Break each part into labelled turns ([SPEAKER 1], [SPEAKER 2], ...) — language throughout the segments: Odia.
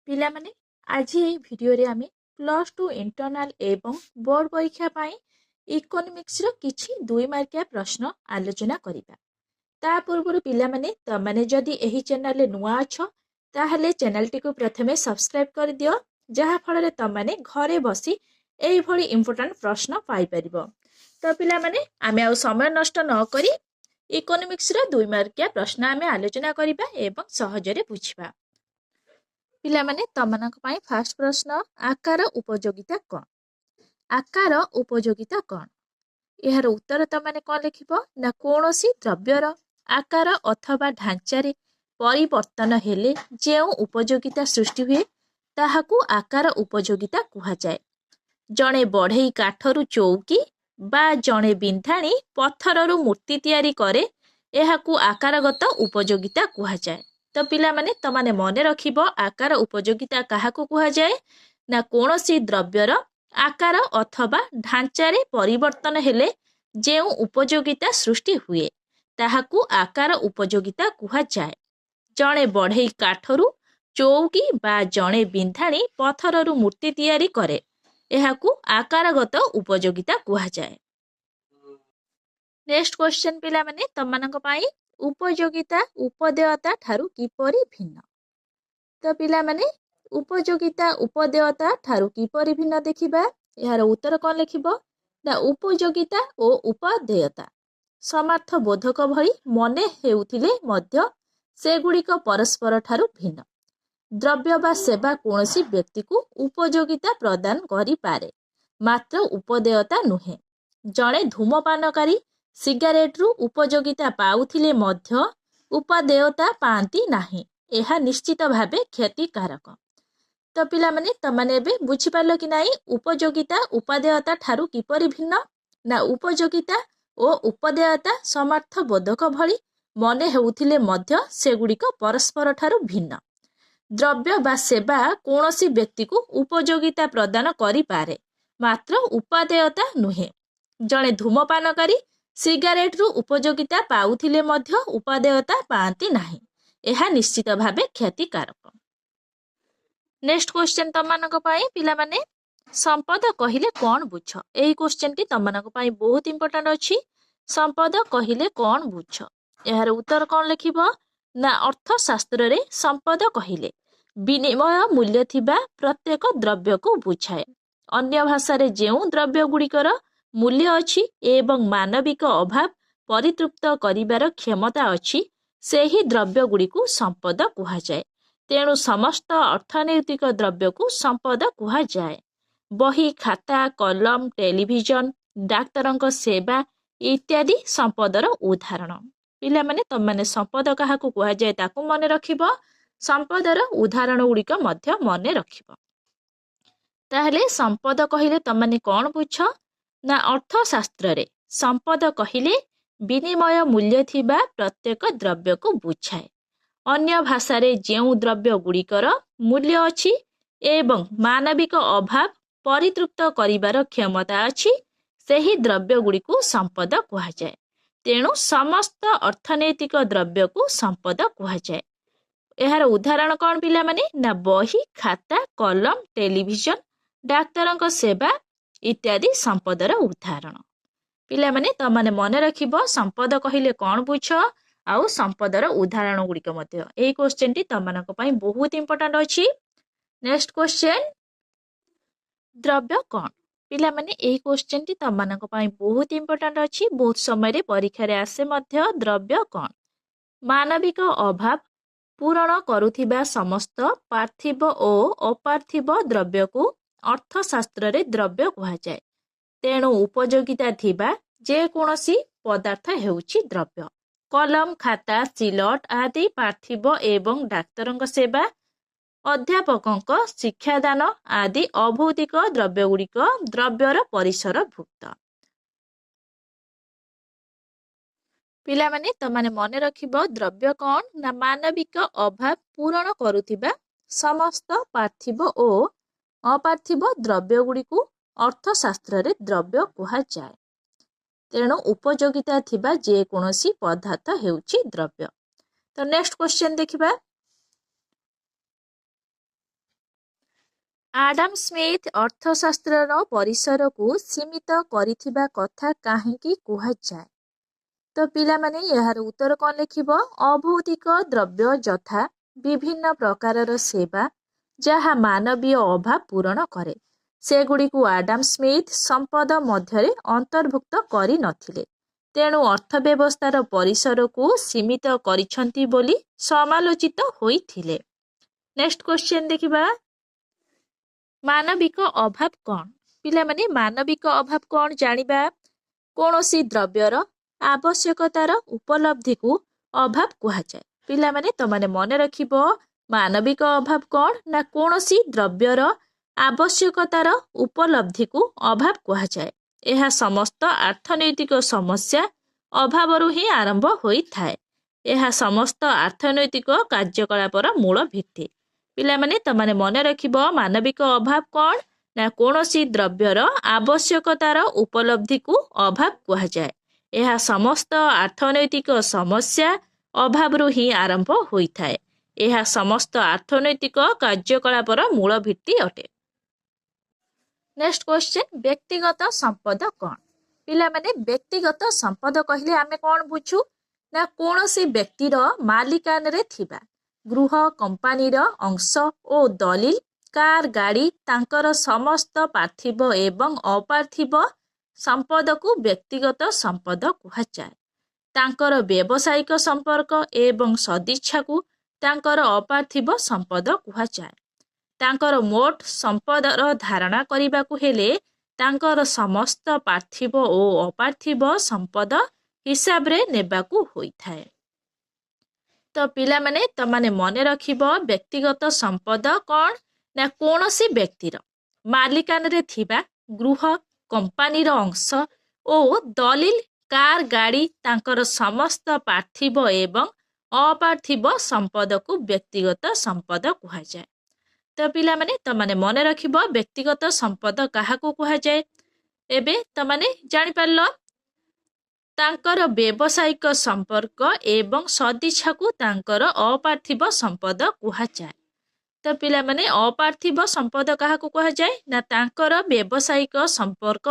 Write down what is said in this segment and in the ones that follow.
[SPEAKER 1] ପିଲାମାନେ ଆଜି ଏହି ଭିଡ଼ିଓରେ ଆମେ +2 ଇଣ୍ଟରନାଲ ଏବଂ ବୋର୍ଡ ପରୀକ୍ଷା ପାଇଁ ଇକୋନୋମିକ୍ସର କିଛି 2 ମାର୍କିଆ ପ୍ରଶ୍ନ ଆଲୋଚନା କରିବା। ତା ପୂର୍ବରୁ ପିଲାମାନେ ତମାନେ ଯଦି ଏହି ଚ୍ୟାନେଲରେ ନୂଆ ଅଛ ତାହେଲେ ଚ୍ୟାନେଲଟିକୁ ପ୍ରଥମେ ସବସ୍କ୍ରାଇବ କରିଦିଅ, ଯାହା ଫଳରେ ତମାନେ ଘରେ ବସି ଏଇଭଳି ଇମ୍ପୋର୍ଟାଣ୍ଟ ପ୍ରଶ୍ନ ପାଇପାରିବ। ତ ପିଲାମାନେ ଆମେ ଆଉ ସମୟ ନଷ୍ଟ ନ କରି ଇକୋନୋମିକ୍ସର 2 ମାର୍କିଆ ପ୍ରଶ୍ନ ଆମେ ଆଲୋଚନା କରିବା ଏବଂ ସହଜରେ ବୁଝିବା। ପିଲାମାନେ ତମାନଙ୍କ ପାଇଁ ଫାଷ୍ଟ ପ୍ରଶ୍ନ, ଆକାର ଉପଯୋଗିତା କ'ଣ? ଆକାର ଉପଯୋଗିତା କ'ଣ? ଏହାର ଉତ୍ତର ତମାନେ କ'ଣ ଲେଖିବ ନା କୌଣସି ଦ୍ରବ୍ୟର ଆକାର ଅଥବା ଢାଞ୍ଚାରେ ପରିବର୍ତ୍ତନ ହେଲେ ଯେଉଁ ଉପଯୋଗିତା ସୃଷ୍ଟି ହୁଏ ତାହାକୁ ଆକାର ଉପଯୋଗିତା କୁହାଯାଏ। ଜଣେ ବଢ଼େଇ କାଠରୁ ଚୌକି ବା ଜଣେ ବିନ୍ଧାଣୀ ପଥରରୁ ମୂର୍ତ୍ତି ତିଆରି କରେ, ଏହାକୁ ଆକାରଗତ ଉପଯୋଗିତା କୁହାଯାଏ। ତ ପିଲାମାନେ ତମାନେ ମନେ ରଖିବ ଆକାର ଉପଯୋଗିତା କାହାକୁ କୁହାଯାଏ ନା କୌଣସି ଦ୍ରବ୍ୟର ଆକାର ଅଥବା ଢାଞ୍ଚାରେ ପରିବର୍ତ୍ତନ ହେଲେ ଯେଉଁ ଉପଯୋଗିତା ସୃଷ୍ଟି ହୁଏ ତାହାକୁ ଆକାର ଉପଯୋଗିତା କୁହାଯାଏ। ଜଣେ ବଢ଼େଇ କାଠରୁ ଚୌକି ବା ଜଣେ ବିନ୍ଧାଣୀ ପଥରରୁ ମୂର୍ତ୍ତି ତିଆରି କରେ, ଏହାକୁ ଆକାରଗତ ଉପଯୋଗିତା କୁହାଯାଏ। ନେକ୍ସଟ କ୍ୱେଶ୍ଚନ ପିଲାମାନେ ତମାନଙ୍କ ପାଇଁ ଉପଯୋଗିତା ଉପଦେୟତା ଠାରୁ କିପରି ଭିନ୍ନ? ତ ପିଲାମାନେ ଉପଯୋଗିତା ଉପଦେୟତା ଠାରୁ କିପରି ଭିନ୍ନ ଦେଖିବା। ଏହାର ଉତ୍ତର କ'ଣ ଲେଖିବ ନା ଉପଯୋଗିତା ଓ ଉପଦେୟତା ସମାର୍ଥ ବୋଧକ ଭଳି ମନେ ହେଉଥିଲେ ମଧ୍ୟ ସେଗୁଡ଼ିକ ପରସ୍ପର ଠାରୁ ଭିନ୍ନ। ଦ୍ରବ୍ୟ ବା ସେବା କୌଣସି ବ୍ୟକ୍ତିକୁ ଉପଯୋଗିତା ପ୍ରଦାନ କରିପାରେ, ମାତ୍ର ଉପଦେୟତା ନୁହେଁ। ଜଣେ ଧୂମପାନକାରୀ ସିଗାରେଟରୁ ଉପଯୋଗିତା ପାଉଥିଲେ ମଧ୍ୟ ଉପଦେୟତା ପାଆନ୍ତି ନାହିଁ, ଏହା ନିଶ୍ଚିତ ଭାବେ କ୍ଷତିକାରକ। ତ ପିଲାମାନେ ତମାନେ ଏବେ ବୁଝିପାରିଲ କି ନାହିଁ ଉପଯୋଗିତା ଉପଦେୟତା ଠାରୁ କିପରି ଭିନ୍ନ? ନା ଉପଯୋଗିତା ଓ ଉପଦେୟତା ସମାର୍ଥ ବୋଧକ ଭଳି ମନେ ହେଉଥିଲେ ମଧ୍ୟ ସେଗୁଡ଼ିକ ପରସ୍ପର ଠାରୁ ଭିନ୍ନ। ଦ୍ରବ୍ୟ ବା ସେବା କୌଣସି ବ୍ୟକ୍ତିକୁ ଉପଯୋଗିତା ପ୍ରଦାନ କରିପାରେ, ମାତ୍ର ଉପଦେୟତା ନୁହେଁ। ଜଣେ ଧୂମପାନକାରୀ ସିଗାରେଟରୁ ଉପଯୋଗିତା ପାଉଥିଲେ ମଧ୍ୟ ଉପଦେୟତା ପାଆନ୍ତି ନାହିଁ, ଏହା ନିଶ୍ଚିତ ଭାବେ କ୍ଷତିକାରକ। ନେକ୍ସଟ କ୍ୱେଶ୍ଚନ ତମାନଙ୍କ ପାଇଁ ପିଲାମାନେ ସମ୍ପଦ କହିଲେ କ'ଣ ବୁଝ? ଏହି କ୍ୱେଶ୍ଚନଟି ତମାନଙ୍କ ପାଇଁ ବହୁତ ଇମ୍ପୋର୍ଟାଣ୍ଟ ଅଛି। ସମ୍ପଦ କହିଲେ କ'ଣ ବୁଝ? ଏହାର ଉତ୍ତର କ'ଣ ଲେଖିବ ନା ଅର୍ଥଶାସ୍ତ୍ରରେ ସମ୍ପଦ କହିଲେ ବିନିମୟ ମୂଲ୍ୟ ଥିବା ପ୍ରତ୍ୟେକ ଦ୍ରବ୍ୟକୁ ବୁଝାଏ। ଅନ୍ୟ ଭାଷାରେ ଯେଉଁ ଦ୍ରବ୍ୟ ଗୁଡ଼ିକର ମୂଲ୍ୟ ଅଛି ଏବଂ ମାନବିକ ଅଭାବ ପରିତୃପ୍ତ କରିବାର କ୍ଷମତା ଅଛି ସେହି ଦ୍ରବ୍ୟ ଗୁଡ଼ିକୁ ସମ୍ପଦ କୁହାଯାଏ। ତେଣୁ ସମସ୍ତ ଅର୍ଥନୈତିକ ଦ୍ରବ୍ୟକୁ ସମ୍ପଦ କୁହାଯାଏ। ବହି, ଖାତା, କଲମ, ଟେଲିଭିଜନ, ଡାକ୍ତରଙ୍କ ସେବା ଇତ୍ୟାଦି ସମ୍ପଦର ଉଦାହରଣ। ପିଲାମାନେ ତମାନେ ସମ୍ପଦ କାହାକୁ କୁହାଯାଏ ତାକୁ ମନେ ରଖିବ, ସମ୍ପଦର ଉଦାହରଣ ଗୁଡ଼ିକ ମଧ୍ୟ ମନେ ରଖିବ। ତାହେଲେ ସମ୍ପଦ କହିଲେ ତମାନେ କ'ଣ ବୁଝ? ନା ଅର୍ଥଶାସ୍ତ୍ରରେ ସମ୍ପଦ କହିଲେ ବିନିମୟ ମୂଲ୍ୟ ଥିବା ପ୍ରତ୍ୟେକ ଦ୍ରବ୍ୟକୁ ବୁଝାଏ। ଅନ୍ୟ ଭାଷାରେ ଯେଉଁ ଦ୍ରବ୍ୟ ଗୁଡ଼ିକର ମୂଲ୍ୟ ଅଛି ଏବଂ ମାନବିକ ଅଭାବ ପରିତୃପ୍ତ କରିବାର କ୍ଷମତା ଅଛି ସେହି ଦ୍ରବ୍ୟ ଗୁଡ଼ିକୁ ସମ୍ପଦ କୁହାଯାଏ। ତେଣୁ ସମସ୍ତ ଅର୍ଥନୈତିକ ଦ୍ରବ୍ୟକୁ ସମ୍ପଦ କୁହାଯାଏ। ଏହାର ଉଦାହରଣ କ'ଣ ପିଲାମାନେ? ନା ବହି, ଖାତା, କଲମ, ଟେଲିଭିଜନ, ଡାକ୍ତରଙ୍କ ସେବା ଇତ୍ୟାଦି ସମ୍ପଦର ଉଦାହରଣ। ପିଲାମାନେ ତମାନେ ମନେ ରଖିବ ସମ୍ପଦ କହିଲେ କ'ଣ ବୁଝ ଆଉ ସମ୍ପଦର ଉଦାହରଣ ଗୁଡ଼ିକ ମଧ୍ୟ। ଏହି କ୍ୱେଶ୍ଚନଟି ତମାନଙ୍କ ପାଇଁ ବହୁତ ଇମ୍ପୋର୍ଟାଣ୍ଟ ଅଛି। ନେକ୍ସଟ କ୍ୱେଶ୍ଚନ, ଦ୍ରବ୍ୟ କ'ଣ? ପିଲାମାନେ ଏହି କ୍ୱେଶ୍ଚନଟି ତମାନଙ୍କ ପାଇଁ ବହୁତ ଇମ୍ପୋର୍ଟାଣ୍ଟ ଅଛି, ବହୁତ ସମୟରେ ପରୀକ୍ଷାରେ ଆସେ ମଧ୍ୟ। ଦ୍ରବ୍ୟ କ'ଣ? ମାନବିକ ଅଭାବ ପୂରଣ କରୁଥିବା ସମସ୍ତ ପାର୍ଥିବ ଓ ଅପାର୍ଥିବ ଦ୍ରବ୍ୟକୁ ଅର୍ଥଶାସ୍ତ୍ରରେ ଦ୍ରବ୍ୟ କୁହାଯାଏ। ତେଣୁ ଉପଯୋଗିତା ଥିବା ଯେକୌଣସି ପଦାର୍ଥ ହେଉଛି ଦ୍ରବ୍ୟ। କଲମ, ଖାତା, ସିଲଟ ଆଦି ପାର୍ଥିବ ଏବଂ ଡାକ୍ତରଙ୍କ ସେବା, ଅଧ୍ୟାପକଙ୍କ ଶିକ୍ଷାଦାନ ଆଦି ଅଭୌତିକ ଦ୍ରବ୍ୟ ଗୁଡ଼ିକ ଦ୍ରବ୍ୟର ପରିସରଭୁକ୍ତ। ପିଲାମାନେ ତମାନେ ମନେ ରଖିବ ଦ୍ରବ୍ୟ କ'ଣ? ନା ମାନବିକ ଅଭାବ ପୂରଣ କରୁଥିବା ସମସ୍ତ ପାର୍ଥିବ ଓ ଅପାର୍ଥିବ ଦ୍ରବ୍ୟ ଗୁଡ଼ିକୁ ଅର୍ଥଶାସ୍ତ୍ରରେ ଦ୍ରବ୍ୟ କୁହାଯାଏ। ତେଣୁ ଉପଯୋଗିତା ଥିବା ଯେକୌଣସି ପଦାର୍ଥ ହେଉଛି ଦ୍ରବ୍ୟ। ତ ନେକ୍ସଟ କ୍ୱେଶ୍ଚନ ଦେଖିବା। ଆଡାମ ସ୍ମିଥ ଅର୍ଥଶାସ୍ତ୍ରର ପରିସରକୁ ସୀମିତ କରିଥିବା କଥା କାହିଁକି କୁହାଯାଏ? ତ ପିଲାମାନେ ଏହାର ଉତ୍ତର କ'ଣ ଲେଖିବ? ଅଭୌତିକ ଦ୍ରବ୍ୟ ଯଥା ବିଭିନ୍ନ ପ୍ରକାରର ସେବା ଯାହା ମାନବୀୟ ଅଭାବ ପୂରଣ କରେ, ସେଗୁଡ଼ିକୁ ଆଡାମ ସ୍ମିଥ ସମ୍ପଦ ମଧ୍ୟରେ ଅନ୍ତର୍ଭୁକ୍ତ କରିନଥିଲେ। ତେଣୁ ଅର୍ଥବ୍ୟବସ୍ଥାର ପରିସରକୁ ସୀମିତ କରିଛନ୍ତି ବୋଲି ସମାଲୋଚିତ ହୋଇଥିଲେ। ନେକ୍ସଟ କ୍ୱେଶ୍ଚନ ଦେଖିବା। ମାନବିକ ଅଭାବ କ'ଣ? ପିଲାମାନେ ମାନବିକ ଅଭାବ କ'ଣ ଜାଣିବା? କୌଣସି ଦ୍ରବ୍ୟର ଆବଶ୍ୟକତାର ଉପଲବ୍ଧିକୁ ଅଭାବ କୁହାଯାଏ। ପିଲାମାନେ ତମାନେ ମନେ ରଖିବ, ମାନବିକ ଅଭାବ କ'ଣ? ନା କୌଣସି ଦ୍ରବ୍ୟର ଆବଶ୍ୟକତାର ଉପଲବ୍ଧିକୁ ଅଭାବ କୁହାଯାଏ। ଏହା ସମସ୍ତ ଅର୍ଥନୈତିକ ସମସ୍ୟା ଅଭାବରୁ ହିଁ ଆରମ୍ଭ ହୋଇଥାଏ। ଏହା ସମସ୍ତ ଅର୍ଥନୈତିକ କାର୍ଯ୍ୟକଳାପର ମୂଳ ଭିତ୍ତି। ପିଲାମାନେ ତମାନେ ମନେ ରଖିବ, ମାନବିକ ଅଭାବ କ'ଣ? ନା କୌଣସି ଦ୍ରବ୍ୟର ଆବଶ୍ୟକତାର ଉପଲବ୍ଧିକୁ ଅଭାବ କୁହାଯାଏ। ଏହା ସମସ୍ତ ଅର୍ଥନୈତିକ ସମସ୍ୟା ଅଭାବରୁ ହିଁ ଆରମ୍ଭ ହୋଇଥାଏ। ଏହା ସମସ୍ତ ଅର୍ଥନୈତିକ କାର୍ଯ୍ୟକଳାପର ମୂଳ ଭିତ୍ତି ଅଟେ। ନେକ୍ସଟ କ୍ୱେଶ୍ଚନ, ବ୍ୟକ୍ତିଗତ ସମ୍ପଦ କ'ଣ? ପିଲାମାନେ ବ୍ୟକ୍ତିଗତ ସମ୍ପଦ କହିଲେ ଆମେ କ'ଣ ବୁଝୁ? ନା କୌଣସି ବ୍ୟକ୍ତିର ମାଲିକାନାରେ ଥିବା ଗୃହ, କମ୍ପାନୀର ଅଂଶ ଓ ଦଲିଲ, କାର, ଗାଡ଼ି, ତାଙ୍କର ସମସ୍ତ ପାର୍ଥିବ ଏବଂ ଅପାର୍ଥିବ ସମ୍ପଦକୁ ବ୍ୟକ୍ତିଗତ ସମ୍ପଦ କୁହାଯାଏ। ତାଙ୍କର ବ୍ୟବସାୟିକ ସମ୍ପର୍କ ଏବଂ ସଦିଚ୍ଛାକୁ ତାଙ୍କର ଅପାର୍ଥିବ ସମ୍ପଦ କୁହାଯାଏ। ତାଙ୍କର ମୋଟ ସମ୍ପଦର ଧାରଣା କରିବାକୁ ହେଲେ ତାଙ୍କର ସମସ୍ତ ପାର୍ଥିବ ଓ ଅପାର୍ଥିବ ସମ୍ପଦ ହିସାବରେ ନେବାକୁ ହୋଇଥାଏ। ତ ପିଲାମାନେ ତମାନେ ମନେ ରଖିବ, ବ୍ୟକ୍ତିଗତ ସମ୍ପଦ କ'ଣ? ନା କୌଣସି ବ୍ୟକ୍ତିର ମାଲିକାନାରେ ଥିବା ଗୃହ, କମ୍ପାନୀର ଅଂଶ ଓ ଦଲିଲ, କାର, ଗାଡ଼ି, ତାଙ୍କର ସମସ୍ତ ପାର୍ଥିବ ଏବଂ ଅପାର୍ଥିବ ସମ୍ପଦକୁ ବ୍ୟକ୍ତିଗତ ସମ୍ପଦ କୁହାଯାଏ। ତ ପିଲାମାନେ ତମାନେ ମନେ ରଖିବ, ବ୍ୟକ୍ତିଗତ ସମ୍ପଦ କାହାକୁ କୁହାଯାଏ? ଏବେ ତମାନେ ଜାଣିପାରିଲ, ତାଙ୍କର ବ୍ୟବସାୟିକ ସମ୍ପର୍କ ଏବଂ ସଦିଚ୍ଛାକୁ ତାଙ୍କର ଅପାର୍ଥିବ ସମ୍ପଦ କୁହାଯାଏ। ତ ପିଲାମାନେ ଅପାର୍ଥିବ ସମ୍ପଦ କାହାକୁ କୁହାଯାଏ? ନା ତାଙ୍କର ବ୍ୟବସାୟିକ ସମ୍ପର୍କ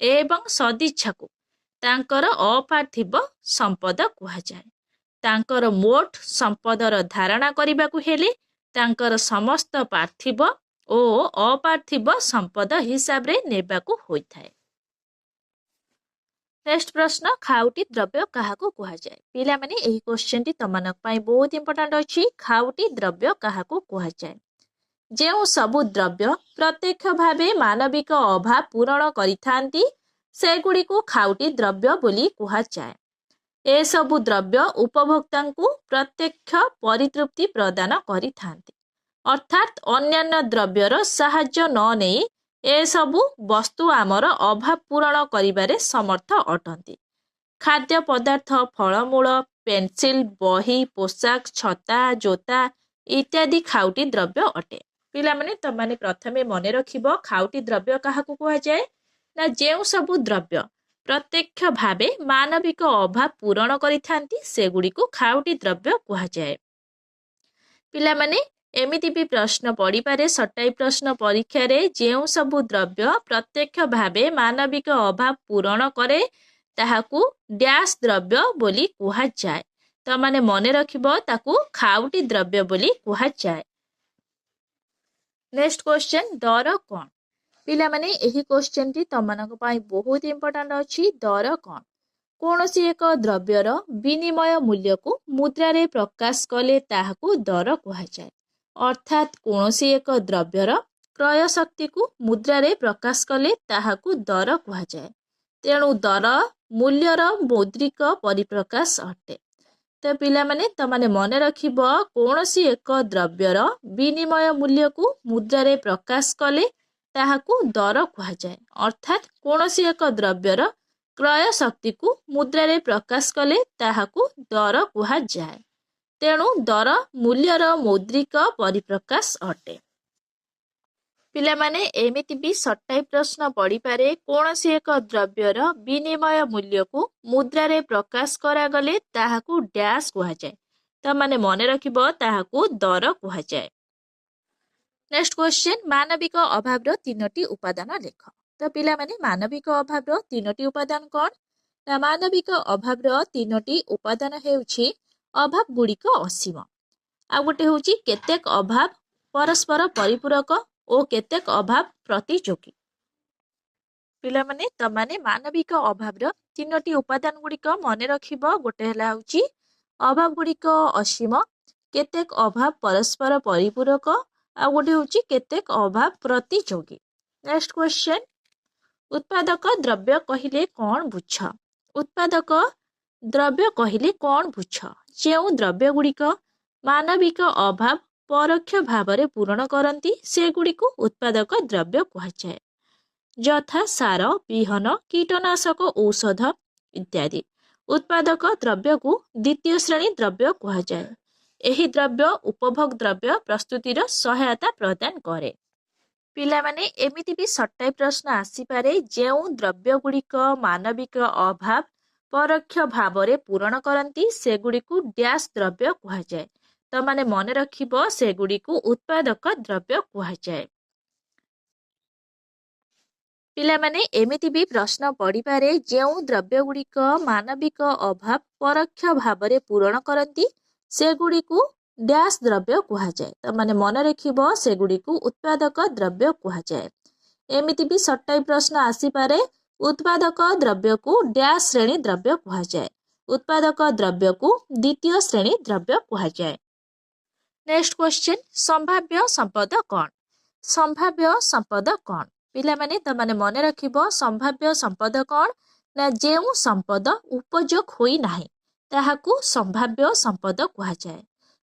[SPEAKER 1] ଏବଂ ସଦିଚ୍ଛାକୁ ତାଙ୍କର ଅପାର୍ଥିବ ସମ୍ପଦ କୁହାଯାଏ। ତାଙ୍କର ମୋଟ ସମ୍ପଦର ଧାରଣା କରିବାକୁ ହେଲେ ତାଙ୍କର ସମସ୍ତ ପାର୍ଥିବ ଓ ଅପାର୍ଥିବ ସମ୍ପଦ ହିସାବରେ ନେବାକୁ ହୋଇଥାଏ। ନେକ୍ସଟ ପ୍ରଶ୍ନ, ଖାଉଟି ଦ୍ରବ୍ୟ କାହାକୁ କୁହାଯାଏ? ପିଲାମାନେ ଏହି କ୍ୱେଶ୍ଚନଟି ତମାନଙ୍କ ପାଇଁ ବହୁତ ଇମ୍ପୋର୍ଟାଣ୍ଟ ଅଛି। ଖାଉଟି ଦ୍ରବ୍ୟ କାହାକୁ କୁହାଯାଏ? ଯେଉଁ ସବୁ ଦ୍ରବ୍ୟ ପ୍ରତ୍ୟକ୍ଷ ଭାବେ ମାନବିକ ଅଭାବ ପୂରଣ କରିଥାନ୍ତି ସେଗୁଡ଼ିକୁ ଖାଉଟି ଦ୍ରବ୍ୟ ବୋଲି କୁହାଯାଏ। ଏସବୁ ଦ୍ରବ୍ୟ ଉପଭୋକ୍ତାଙ୍କୁ ପ୍ରତ୍ୟକ୍ଷ ପରିତୃପ୍ତି ପ୍ରଦାନ କରିଥାନ୍ତି, ଅର୍ଥାତ୍ ଅନ୍ୟାନ୍ୟ ଦ୍ରବ୍ୟର ସାହାଯ୍ୟ ନ ନେଇ ଏସବୁ ବସ୍ତୁ ଆମର ଅଭାବ ପୂରଣ କରିବାରେ ସମର୍ଥ ଅଟନ୍ତି। ଖାଦ୍ୟ ପଦାର୍ଥ, ଫଳମୂଳ, ପେନସିଲ, ବହି, ପୋଷାକ, ଛତା, ଜୋତା ଇତ୍ୟାଦି ଖାଉଟି ଦ୍ରବ୍ୟ ଅଟେ। ପିଲାମାନେ ତମାନେ ପ୍ରଥମେ ମନେ ରଖିବ, ଖାଉଟି ଦ୍ରବ୍ୟ କାହାକୁ କୁହାଯାଏ? ନା ଯେଉଁ ସବୁ ଦ୍ରବ୍ୟ ପ୍ରତ୍ୟକ୍ଷ ଭାବେ ମାନବିକ ଅଭାବ ପୂରଣ କରିଥାନ୍ତି ସେଗୁଡ଼ିକୁ ଖାଉଟି ଦ୍ରବ୍ୟ କୁହାଯାଏ। ପିଲାମାନେ ଏମିତି ବି ପ୍ରଶ୍ନ ପଡ଼ିପାରେ ସଟାଇ ପ୍ରଶ୍ନ ପରୀକ୍ଷାରେ, ଯେଉଁ ସବୁ ଦ୍ରବ୍ୟ ପ୍ରତ୍ୟକ୍ଷ ଭାବେ ମାନବିକ ଅଭାବ ପୂରଣ କରେ ତାହାକୁ ଡ୍ୟାସ୍ ଦ୍ରବ୍ୟ ବୋଲି କୁହାଯାଏ। ତମାନେ ମନେ ରଖିବ, ତାକୁ ଖାଉଟି ଦ୍ରବ୍ୟ ବୋଲି କୁହାଯାଏ। ନେକ୍ସଟ କ୍ୱେଶ୍ଚନ, ଦର କ'ଣ? ପିଲାମାନେ ଏହି କ୍ୱେଶ୍ଚନଟି ତମାନଙ୍କ ପାଇଁ ବହୁତ ଇମ୍ପୋର୍ଟାଣ୍ଟ ଅଛି। ଦର କ'ଣ? କୌଣସି ଏକ ଦ୍ରବ୍ୟର ବିନିମୟ ମୂଲ୍ୟକୁ ମୁଦ୍ରାରେ ପ୍ରକାଶ କଲେ ତାହାକୁ ଦର କୁହାଯାଏ। ଅର୍ଥାତ୍ କୌଣସି ଏକ ଦ୍ରବ୍ୟର କ୍ରୟ ଶକ୍ତିକୁ ମୁଦ୍ରାରେ ପ୍ରକାଶ କଲେ ତାହାକୁ ଦର କୁହାଯାଏ। ତେଣୁ ଦର ମୂଲ୍ୟର ମୌଦ୍ରିକ ପରିପ୍ରକାଶ ଅଟେ। ତ ପିଲାମାନେ ତମାନେ ମନେ ରଖିବ, କୌଣସି ଏକ ଦ୍ରବ୍ୟର ବିନିମୟ ମୂଲ୍ୟକୁ ମୁଦ୍ରାରେ ପ୍ରକାଶ କଲେ ତାହାକୁ ଦର କୁହାଯାଏ। ଅର୍ଥାତ୍ କୌଣସି ଏକ ଦ୍ରବ୍ୟର କ୍ରୟ ଶକ୍ତିକୁ ମୁଦ୍ରାରେ ପ୍ରକାଶ କଲେ ତାହାକୁ ଦର କୁହାଯାଏ। ତେଣୁ ଦର ମୂଲ୍ୟର ମୌଦ୍ରିକ ପରିପ୍ରକାଶ ଅଟେ। ପିଲାମାନେ ଏମିତି ବି ସଟାଇ ପ୍ରଶ୍ନ ପଡ଼ିପାରେ, କୌଣସି ଏକ ଦ୍ରବ୍ୟର ବିନିମୟ ମୂଲ୍ୟକୁ ମୁଦ୍ରାରେ ପ୍ରକାଶ କରାଗଲେ ତାହାକୁ ଡ୍ୟାସ୍ କୁହାଯାଏ। ତମାନେ ମନେ ରଖିବ, ତାହାକୁ ଦର କୁହାଯାଏ। नेक्स्ट क्वेश्चन मानविक अभाव तीनोटी उपादान लेख। तो पिला माने मानविक अभाव तीनोटी उपादान कौन ना मानविक अभाव तीनोटी उपादान हेउछि अभाव गुड़िक असीम आ गोटे होउछि केतेक अभाव परस्पर परिपूरक और केतेक अभाव प्रतियोगी। पिला माने तमाने मानविक अभाव तीनोटी उपादान गुड़िक मन रखिबो गोटे हला होउछि अभाव गुड़िक असीम केतेक अभाव परस्पर परिपूरक आ गोटे होउछि केतेक अभाव प्रतियोगी। नेक्स्ट क्वेश्चन उत्पादक द्रव्य कहिले कौन बुझ। उत्पादक द्रव्य कहिले कौन बुझ जो द्रव्य गुड़िक मानविक अभाव परोक्ष भाव पूरण करती से गुड़िक उत्पादक द्रव्य कहुए यथा सार विहन कीटनाशक औषध इत्यादि। उत्पादक द्रव्य को द्वितीय श्रेणी द्रव्य कहुए। एही द्रव्य उपभोग द्रव्य प्रस्तुतिर सहायता प्रदान करे। पिला माने एमिति भी सर्ट टाइप प्रश्न आसीपारे जो द्रव्य गुड़िक मानविक अभाव परोक्ष भाव पूरण करती से गुड़िक डैश द्रव्य कहुए। तो माने मन रखिबो से गुड़िक उत्पादक द्रव्य कहुए। पिला माने एमिति भी प्रश्न पड़ी पारे जो द्रव्य गुड़िक मानविक अभाव परोक्ष भाव पूरण करती से गुड़िक डैश द्रव्य कहुए। तो माने मन रखिबो से गुड़िक उत्पादक द्रव्य कहुए। एमिति भी सर्ट टाइप प्रश्न आसीपारे उत्पादक द्रव्य को डैश श्रेणी द्रव्य कहुए। उत्पादक द्रव्य को द्वितीय श्रेणी द्रव्य कहुए। नेक्स्ट क्वेश्चन संभाव्य संपद कौन। संभाव्य संपद कौन पिला माने त माने मन रखिबो संभाव्य संपद कौन ना जेउ संपद उपयोग होई नाही ताहाकू संभाव्य संपद कहुए।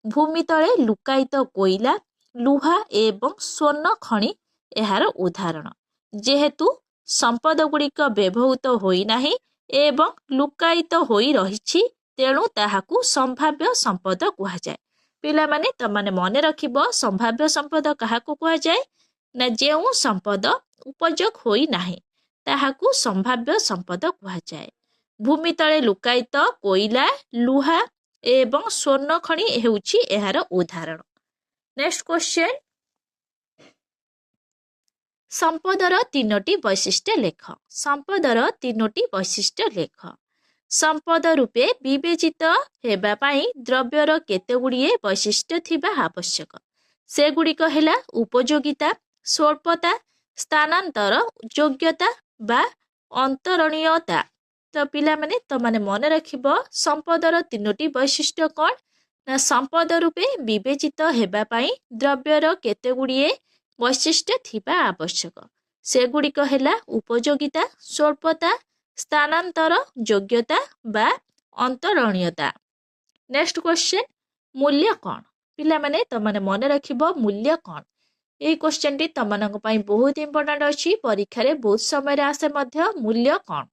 [SPEAKER 1] भूमि तले लुकायित कोयला लुहा एवं स्वर्ण खनि एहार उदाहरण। जेहेतु संपद गुड़िक व्यवहृत होई नाही एवं लुकायित होई रहिछि तेणु ताहाकू संभाव्य संपद कहुए। पिला माने त माने मन रखिबो संभाव्य संपद काहाकू कहुए ना जेउ संपद उपयोग होई नाही ताहाकू संभाव्य संपद कहुए। भूमि तले लुकायित कोयला लुहा एवं स्वर्ण खनि हेउछि एहार उदाहरण। नेक्स्ट क्वेश्चन संपदर तीनोटी वैशिष्ट्य लेख। संपदर तीनोटी वैशिष्ट्य लेख। संपद रूपे विवेचित हेबा पाई द्रव्यर केतेगुड़िए वैशिष्ट्य थिबा आवश्यक। से गुड़िक हेला उपयोगिता स्वल्पता स्थानांतर योग्यता बा अंतरणीयता। तो पिला माने तो माने मन रखिबो संपदर तीनोटी वैशिष्ट्य कौन ना संपद रूपे विवेचित हेबा पाई द्रव्यर केतेगुड़िए वैशिष्ट्य थिबा आवश्यक। से गुड़िक हेला उपयोगिता स्वल्पता स्थानांतर योग्यता बा अंतरणीयता। नेक्स्ट क्वेश्चन मूल्य कौन पिला माने तो माने मन रखिबो मूल्य कौन। ये क्वेश्चन टी तमनक पई बहुत इंपोर्टेंट अछि परीक्षा रे बहुत समय आसे मध्य मूल्य कौन।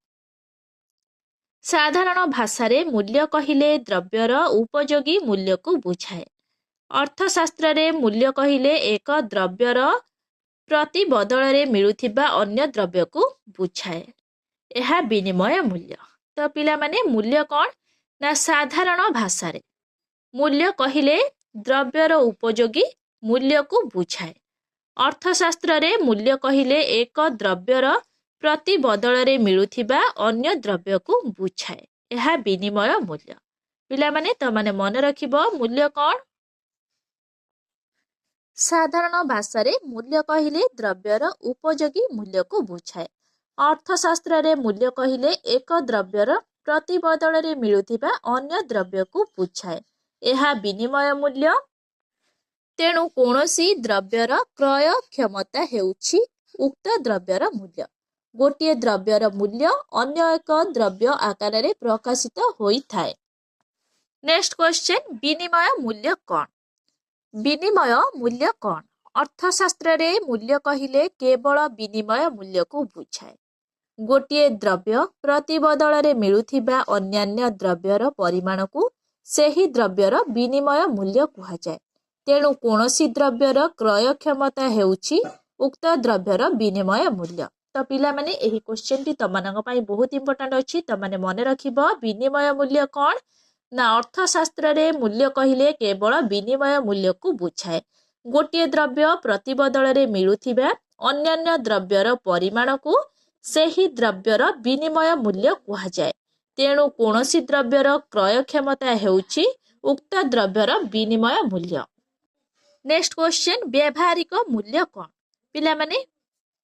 [SPEAKER 1] साधारण भाषा रे मूल्य कहिले द्रव्यर उपयोगी मूल्य को बुझाए। अर्थशास्त्र रे मूल्य कहिले एक द्रव्यर प्रति बदल रे मिलुथिबा अन्य द्रव्य को बुझाए। यह विनिमय मूल्य। तो पिला माने मूल्य कौन ना साधारण भाषा रे मूल्य कहिले द्रव्यर उपयोगी मूल्य को बुझाए। अर्थशास्त्र रे मूल्य कहिले एक द्रव्यर प्रति बदल रे मिलुथिबा अन्य द्रव्य को बुझाए। यह विनिमय मूल्य। पिला माने तो माने मन रखिबो मूल्य कौन साधारण भाषा रे मूल्य कहिले द्रव्यर उपयोगी मूल्य को बुझाए। अर्थशास्त्र रे मूल्य कहिले एक द्रव्यर प्रति बदल रे मिलुथिबा अन्य द्रव्य को बुझाए। यह विनिमय मूल्य। तेणु कौनसी द्रव्यर क्रय क्षमता हेउछि उक्त द्रव्यर मूल्य। गोटिए द्रव्यर मूल्य अन्य एक द्रव्य आकार रे प्रकाशित होई थाए। नेक्स्ट क्वेश्चन विनिमय मूल्य कौन। विनिमय मूल्य कौन। अर्थशास्त्र रे मूल्य कहिले केवल विनिमय मूल्य को बुझाए। गोटिए द्रव्य प्रति बदल रे मिलुथिबा अन्यान्य द्रव्यर परिमाण को सेही द्रव्यर विनिमय मूल्य कुहाଯାଏ। तेणु कौनसी द्रव्यर क्रय क्षमता हेउछि उक्त द्रव्यर विनिमय मूल्य। तो पिला माने एही क्वेश्चन टी तमनक पई बहुत इंपोर्टेंट अछि। तमाने मन रखिबो विनिमय मूल्य कौन ना अर्थशास्त्र रे मूल्य कहिले केवल विनिमय मूल्य को बुझाए। ଗୋଟିଏ ଦ୍ରବ୍ୟ ପ୍ରତିବଦଳରେ ମିଳୁଥିବା ଅନ୍ୟାନ୍ୟ ଦ୍ରବ୍ୟର ପରିମାଣକୁ ସେହି ଦ୍ରବ୍ୟର ବିନିମୟ ମୂଲ୍ୟ କୁହାଯାଏ। ତେଣୁ କୌଣସି ଦ୍ରବ୍ୟର କ୍ରୟ କ୍ଷମତା ହେଉଛି ଉକ୍ତ ଦ୍ରବ୍ୟର ବିନିମୟ ମୂଲ୍ୟ। ନେକ୍ସଟ କ୍ୱେଶ୍ଚନ, ବ୍ୟବହାରିକ ମୂଲ୍ୟ କ'ଣ? ପିଲାମାନେ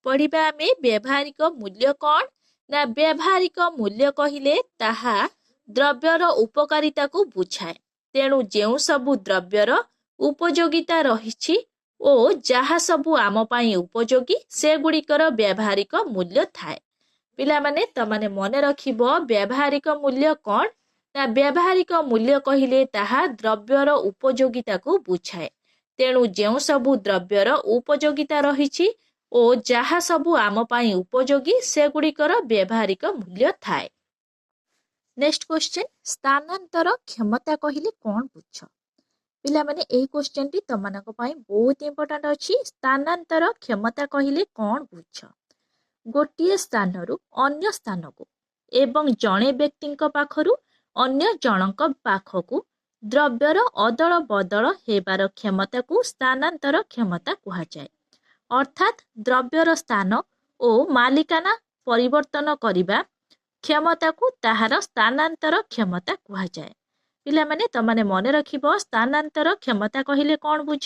[SPEAKER 1] ପଢ଼ିବା ଆମେ ବ୍ୟବହାରିକ ମୂଲ୍ୟ କ'ଣ? ନା ବ୍ୟବହାରିକ ମୂଲ୍ୟ କହିଲେ ତାହା ଦ୍ରବ୍ୟର ଉପକାରିତାକୁ ବୁଝାଏ। ତେଣୁ ଯେଉଁ ସବୁ ଦ୍ରବ୍ୟର ଉପଯୋଗିତା ରହିଛି ଓ ଯାହା ସବୁ ଆମ ପାଇଁ ଉପଯୋଗୀ ସେଗୁଡ଼ିକର ବ୍ୟବହାରିକ ମୂଲ୍ୟ ଥାଏ। ପିଲାମାନେ ତମାନେ ମନେ ରଖିବ ବ୍ୟବହାରିକ ମୂଲ୍ୟ କ'ଣ? ନା ବ୍ୟବହାରିକ ମୂଲ୍ୟ କହିଲେ ତାହା ଦ୍ରବ୍ୟର ଉପଯୋଗିତାକୁ ବୁଝାଏ। ତେଣୁ ଯେଉଁ ସବୁ ଦ୍ରବ୍ୟର ଉପଯୋଗିତା ରହିଛି ଓ ଯାହା ସବୁ ଆମ ପାଇଁ ଉପଯୋଗୀ ସେଗୁଡ଼ିକର ବ୍ୟବହାରିକ ମୂଲ୍ୟ ଥାଏ। ନେକ୍ସଟ କ୍ୱେଶ୍ଚନ, ସ୍ଥାନାନ୍ତର କ୍ଷମତା କହିଲେ କ'ଣ ବୁଝ? ପିଲାମାନେ ଏହି କ୍ୱେଶ୍ଚନଟି ତମାନଙ୍କ ପାଇଁ ବହୁତ ଇମ୍ପୋର୍ଟାଣ୍ଟ ଅଛି। ସ୍ଥାନାନ୍ତର କ୍ଷମତା କହିଲେ କ'ଣ ବୁଝ? ଗୋଟିଏ ସ୍ଥାନରୁ ଅନ୍ୟ ସ୍ଥାନକୁ ଏବଂ ଜଣେ ବ୍ୟକ୍ତିଙ୍କ ପାଖରୁ ଅନ୍ୟ ଜଣଙ୍କ ପାଖକୁ ଦ୍ରବ୍ୟର ଅଦଳ ବଦଳ ହେବାର କ୍ଷମତାକୁ ସ୍ଥାନାନ୍ତର କ୍ଷମତା କୁହାଯାଏ। ଅର୍ଥାତ୍ ଦ୍ରବ୍ୟର ସ୍ଥାନ ଓ ମାଲିକାନା ପରିବର୍ତ୍ତନ କରିବା କ୍ଷମତାକୁ ତାହାର ସ୍ଥାନାନ୍ତର କ୍ଷମତା କୁହାଯାଏ। ପିଲାମାନେ ତମାନେ ମନେ ରଖିବ ସ୍ଥାନାନ୍ତର କ୍ଷମତା କହିଲେ କ'ଣ ବୁଝ?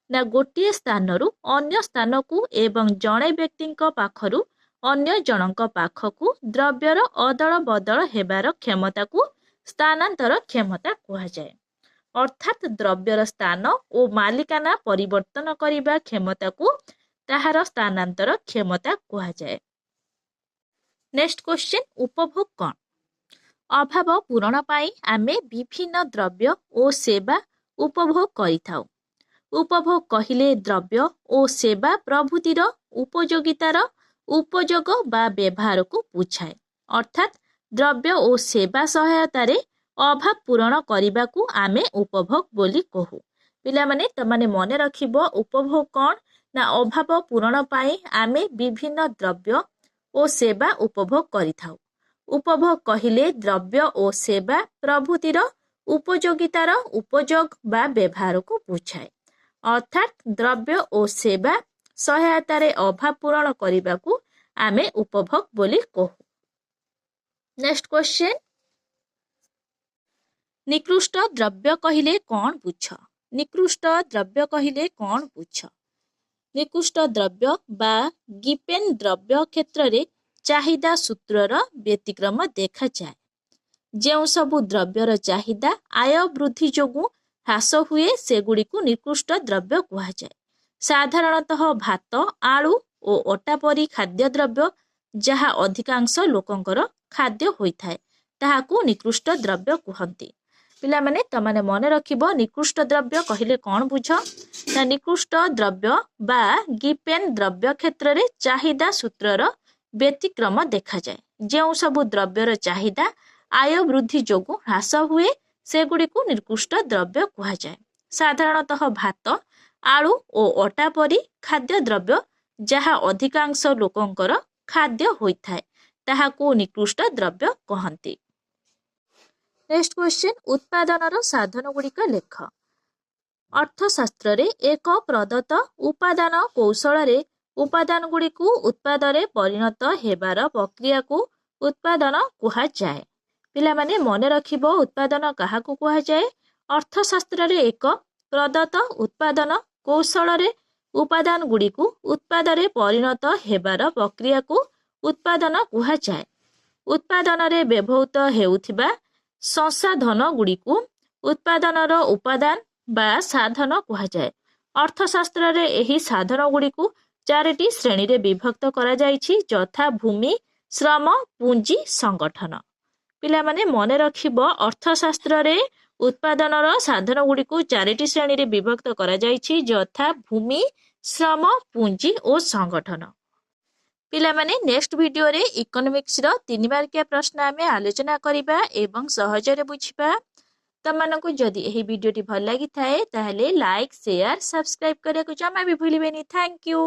[SPEAKER 1] ନା ଗୋଟିଏ ସ୍ଥାନରୁ ଅନ୍ୟ ସ୍ଥାନକୁ ଏବଂ ଜଣେ ବ୍ୟକ୍ତିଙ୍କ ପାଖରୁ ଅନ୍ୟ ଜଣଙ୍କ ପାଖକୁ ଦ୍ରବ୍ୟର ଅଦଳ ବଦଳ ହେବାର କ୍ଷମତାକୁ ସ୍ଥାନାନ୍ତର କ୍ଷମତା କୁହାଯାଏ। ଅର୍ଥାତ୍ ଦ୍ରବ୍ୟର ସ୍ଥାନ ଓ ମାଲିକାନା ପରିବର୍ତ୍ତନ କରିବା କ୍ଷମତାକୁ ତାହାର ସ୍ଥାନାନ୍ତର କ୍ଷମତା କୁହାଯାଏ। ନେକ୍ସଟ କ୍ୱେଶ୍ଚନ, ଉପଭୋଗ କ'ଣ? ଅଭାବ ପୂରଣ ପାଇଁ ଆମେ ବିଭିନ୍ନ ଦ୍ରବ୍ୟ ଓ ସେବା ଉପଭୋଗ କରିଥାଉ। ଉପଭୋଗ କହିଲେ ଦ୍ରବ୍ୟ ଓ ସେବା ପ୍ରଭୃତିର ଉପଯୋଗିତାର ଉପଯୋଗ ବା ବ୍ୟବହାରକୁ ବୁଝାଏ। ଅର୍ଥାତ୍ ଦ୍ରବ୍ୟ ଓ ସେବା ସହାୟତାରେ ଅଭାବ ପୂରଣ କରିବାକୁ ଆମେ ଉପଭୋଗ ବୋଲି କହୁ। ପିଲାମାନେ ତମାନେ ମନେ ରଖିବ ଉପଭୋଗ କ'ଣ? ନା ଅଭାବ ପୂରଣ ପାଇଁ ଆମେ ବିଭିନ୍ନ ଦ୍ରବ୍ୟ ଓ ସେବା ଉପଭୋଗ କରିଥାଉ। ଉପଭୋଗ କହିଲେ ଦ୍ରବ୍ୟ ଓ ସେବା ପ୍ରଭୃତିର ଉପଯୋଗିତାର ଉପଯୋଗ ବା ବ୍ୟବହାରକୁ ବୁଝାଏ। ଅର୍ଥାତ୍ ଦ୍ରବ୍ୟ ଓ ସେବା ସହାୟତାରେ ଅଭାବ ପୂରଣ କରିବାକୁ ଆମେ ଉପଭୋଗ ବୋଲି କହୁ। ନେକ୍ସଟ କ୍ୱେଶ୍ଚନ, ନିକୃଷ୍ଟ ଦ୍ରବ୍ୟ କହିଲେ କ'ଣ ବୁଝ? ନିକୃଷ୍ଟ ଦ୍ରବ୍ୟ କହିଲେ କ'ଣ ବୁଝ? ନିକୃଷ୍ଟ ଦ୍ରବ୍ୟ ବା ଗିପେନ୍ ଦ୍ରବ୍ୟ କ୍ଷେତ୍ରରେ ଚାହିଦା ସୂତ୍ରର ବ୍ୟତିକ୍ରମ ଦେଖାଯାଏ। ଯେଉଁ ସବୁ ଦ୍ରବ୍ୟର ଚାହିଦା ଆୟ ବୃଦ୍ଧି ଯୋଗୁଁ ହ୍ରାସ ହୁଏ ସେଗୁଡ଼ିକୁ ନିକୃଷ୍ଟ ଦ୍ରବ୍ୟ କୁହାଯାଏ। ସାଧାରଣତଃ ଭାତ, ଆଳୁ ଓ ଅଟା ପରି ଖାଦ୍ୟଦ୍ରବ୍ୟ ଯାହା ଅଧିକାଂଶ ଲୋକଙ୍କର ଖାଦ୍ୟ ହୋଇଥାଏ ତାହାକୁ ନିକୃଷ୍ଟ ଦ୍ରବ୍ୟ କୁହନ୍ତି। ପିଲାମାନେ ତମାନେ ମନେ ରଖିବ ନିକୃଷ୍ଟ ଦ୍ରବ୍ୟ କହିଲେ କ'ଣ ବୁଝ? ନା ନିକୃଷ୍ଟ ଦ୍ରବ୍ୟ ବା ଗିପେନ୍ ଦ୍ରବ୍ୟ କ୍ଷେତ୍ରରେ ଚାହିଦା ସୂତ୍ରର ବ୍ୟତିକ୍ରମ ଦେଖାଯାଏ। ଯେଉଁ ସବୁ ଦ୍ରବ୍ୟର ଚାହିଦା ଆୟ ବୃଦ୍ଧି ଯୋଗୁଁ ହ୍ରାସ ହୁଏ ସେଗୁଡ଼ିକୁ ନିକୃଷ୍ଟ ଦ୍ରବ୍ୟ କୁହାଯାଏ। ସାଧାରଣତଃ ଭାତ, ଆଳୁ ଓ ଅଟା ପରି ଖାଦ୍ୟଦ୍ରବ୍ୟ ଯାହା ଅଧିକାଂଶ ଲୋକଙ୍କର ଖାଦ୍ୟ ହୋଇଥାଏ ତାହାକୁ ନିକୃଷ୍ଟ ଦ୍ରବ୍ୟ କହନ୍ତି। ନେକ୍ସଟ କ୍ୱେଶ୍ଚନ, ଉତ୍ପାଦନର ସାଧନ ଗୁଡ଼ିକ ଲେଖ। ଅର୍ଥଶାସ୍ତ୍ରରେ ଏକ ପ୍ରଦତ୍ତ ଉପାଦାନ କୌଶଳରେ ଉପାଦାନ ଗୁଡ଼ିକୁ ଉତ୍ପାଦନରେ ପରିଣତ ହେବାର ପ୍ରକ୍ରିୟାକୁ ଉତ୍ପାଦନ କୁହାଯାଏ। ପିଲାମାନେ ମନେ ରଖିବ ଉତ୍ପାଦନ କାହାକୁ କୁହାଯାଏ? ଅର୍ଥଶାସ୍ତ୍ରରେ ଏକ ପ୍ରଦତ୍ତ ଉତ୍ପାଦନ କୌଶଳରେ ଉପାଦାନ ଗୁଡ଼ିକୁ ଉତ୍ପାଦନରେ ପରିଣତ ହେବାର ପ୍ରକ୍ରିୟାକୁ ଉତ୍ପାଦନ କୁହାଯାଏ। ଉତ୍ପାଦନରେ ବ୍ୟବହୃତ ହେଉଥିବା ସଂସାଧନ ଗୁଡ଼ିକୁ ଉତ୍ପାଦନର ଉପାଦାନ ବା ସାଧନ କୁହାଯାଏ। ଅର୍ଥଶାସ୍ତ୍ରରେ ଏହି ସାଧନ ଗୁଡ଼ିକୁ 4ଟି ଶ୍ରେଣୀରେ ବିଭକ୍ତ କରାଯାଇଛି ଯଥା ଭୂମି, ଶ୍ରମ, ପୁଞ୍ଜି, ସଂଗଠନ। ପିଲାମାନେ ମନେ ରଖିବ ଅର୍ଥଶାସ୍ତ୍ରରେ ଉତ୍ପାଦନର ସାଧନ ଗୁଡ଼ିକୁ 4ଟି ଶ୍ରେଣୀରେ ବିଭକ୍ତ କରାଯାଇଛି ଯଥା ଭୂମି, ଶ୍ରମ, ପୁଞ୍ଜି ଓ ସଂଗଠନ। ପିଲାମାନେ ନେକ୍ସଟ ଭିଡ଼ିଓରେ ଇକୋନୋମିକ୍ସର 3 ମାର୍କିଆ ପ୍ରଶ୍ନ ଆମେ ଆଲୋଚନା କରିବା ଏବଂ ସହଜରେ ବୁଝିବା। ତମମାନଙ୍କୁ ଯଦି ଏହି ଭିଡ଼ିଓଟି ଭଲ ଲାଗିଥାଏ ତାହେଲେ ଲାଇକ୍, ସେୟାର, ସବସ୍କ୍ରାଇବ୍ କରିବାକୁ ଜମା ବି ଭୁଲିବେନି। Thank you.